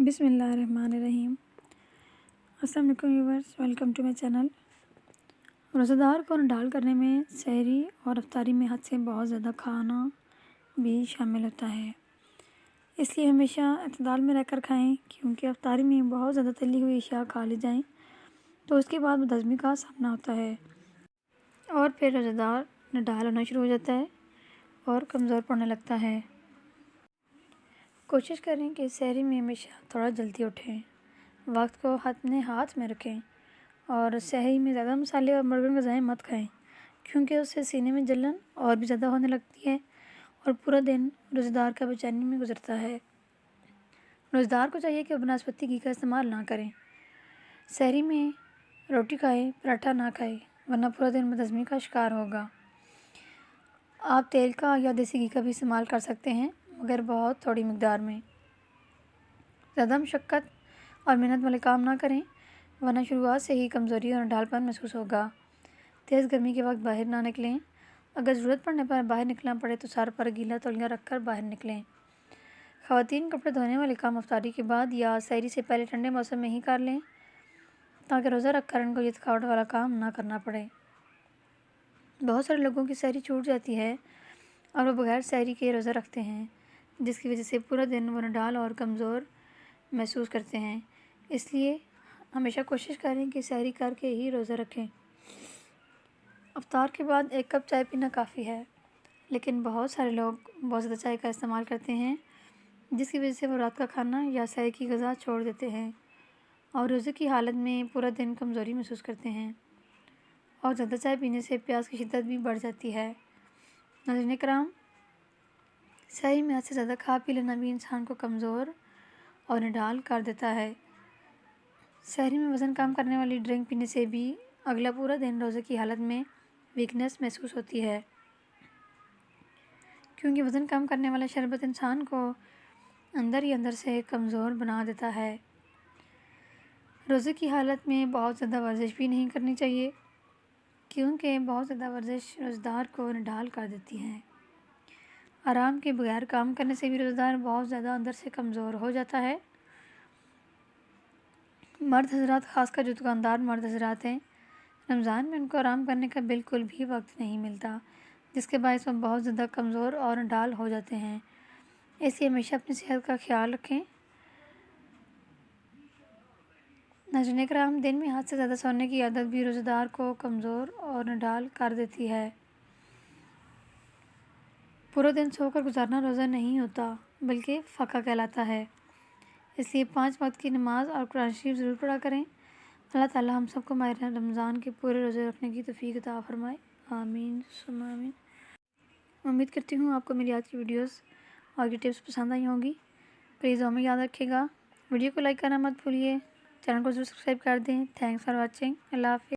بسم اللہ الرحمن الرحیم۔ السلام علیکم viewers, welcome to my channel. روزہ دار کو نڈال کرنے میں سحری اور افطاری میں حد سے بہت زیادہ کھانا بھی شامل ہوتا ہے، اس لیے ہمیشہ اعتدال میں رہ کر کھائیں، کیونکہ افطاری میں بہت زیادہ تلی ہوئی اشیاء کھا لی جائیں تو اس کے بعد بدہضمی کا سامنا ہوتا ہے اور پھر روزہ دار نڈال ہونا شروع ہو جاتا ہے اور کمزور پڑنے لگتا ہے۔ کوشش کریں کہ سحری میں ہمیشہ تھوڑا جلدی اٹھیں، وقت کو اپنے ہاتھ میں رکھیں اور سحری میں زیادہ مسالے اور مردن غذائیں مت کھائیں، کیونکہ اس سے سینے میں جلن اور بھی زیادہ ہونے لگتی ہے اور پورا دن روزہ دار کا بے چینی میں گزرتا ہے۔ روزہ دار کو چاہیے کہ وہ بنسپتی گھی کا استعمال نہ کریں، سحری میں روٹی کھائیں، پراٹھا نہ کھائیں، ورنہ پورا دن بدہضمی کا شکار ہوگا۔ آپ تیل کا یا دیسی گھی کا بھی استعمال کر سکتے ہیں، مگر بہت تھوڑی مقدار میں۔ زیادہ مشقت اور محنت والے کام نہ کریں، ورنہ شروعات سے ہی کمزوری اور نڈال پن محسوس ہوگا۔ تیز گرمی کے وقت باہر نہ نکلیں، اگر ضرورت پڑنے پر باہر نکلنا پڑے تو سر پر گیلا تولیہ رکھ کر باہر نکلیں۔ خواتین کپڑے دھونے والے کام افطاری کے بعد یا سحری سے پہلے ٹھنڈے موسم میں ہی کر لیں، تاکہ روزہ رکھ کر ان کو یہ تھکاوٹ والا کام نہ کرنا پڑے۔ بہت سارے لوگوں کی سحری چھوٹ جاتی ہے اور وہ بغیر سحری کے روزہ رکھتے ہیں، جس کی وجہ سے پورا دن وہ نڈال اور کمزور محسوس کرتے ہیں۔ اس لیے ہمیشہ کوشش کریں کہ سحری کر کے ہی روزہ رکھیں۔ افطار کے بعد 1 کپ چائے پینا کافی ہے، لیکن بہت سارے لوگ بہت زیادہ چائے کا استعمال کرتے ہیں، جس کی وجہ سے وہ رات کا کھانا یا سحر کی غذا چھوڑ دیتے ہیں اور روزے کی حالت میں پورا دن کمزوری محسوس کرتے ہیں، اور زیادہ چائے پینے سے پیاس کی شدت بھی بڑھ جاتی ہے۔ ناظرین کرام، سحری میں حد سے زیادہ کھا پی لینا بھی انسان کو کمزور اور نڈال کر دیتا ہے۔ سحری میں وزن کم کرنے والی ڈرنک پینے سے بھی اگلا پورا دن روزے کی حالت میں ویکنس محسوس ہوتی ہے، کیونکہ وزن کم کرنے والا شربت انسان کو اندر ہی اندر سے کمزور بنا دیتا ہے۔ روزے کی حالت میں بہت زیادہ ورزش بھی نہیں کرنی چاہیے، کیونکہ بہت زیادہ ورزش روزہ دار کو نڈال کر دیتی ہے۔ آرام کے بغیر کام کرنے سے بھی روزہ دار بہت زیادہ اندر سے کمزور ہو جاتا ہے۔ مرد حضرات، خاص کر جو دکاندار مرد حضرات ہیں، رمضان میں ان کو آرام کرنے کا بالکل بھی وقت نہیں ملتا، جس کے باعث وہ بہت زیادہ کمزور اور نڈال ہو جاتے ہیں۔ اس لیے ہمیشہ اپنی صحت کا خیال رکھیں۔ ناظرین کرام، دن میں حد سے زیادہ سونے کی عادت بھی روزہ دار کو کمزور اور نڈال کر دیتی ہے۔ پورا دن سو کر گزارنا روزہ نہیں ہوتا، بلکہ فاقہ کہلاتا ہے۔ اس لیے 5 وقت کی نماز اور قرآن شریف ضرور پڑھا کریں۔ اللہ تعالیٰ ہم سب کو ماہ رمضان کے پورے روزے رکھنے کی توفیق عطا فرمائے، آمین ثم آمین۔ امید کرتی ہوں آپ کو میری آج کی ویڈیوز اور یہ ٹپس پسند آئی ہوں گی۔ پلیز میں یاد رکھیے گا، ویڈیو کو لائک کرنا مت بھولیے، چینل کو ضرور سبسکرائب کر دیں۔ تھینکس فار واچنگ، اللہ حافظ۔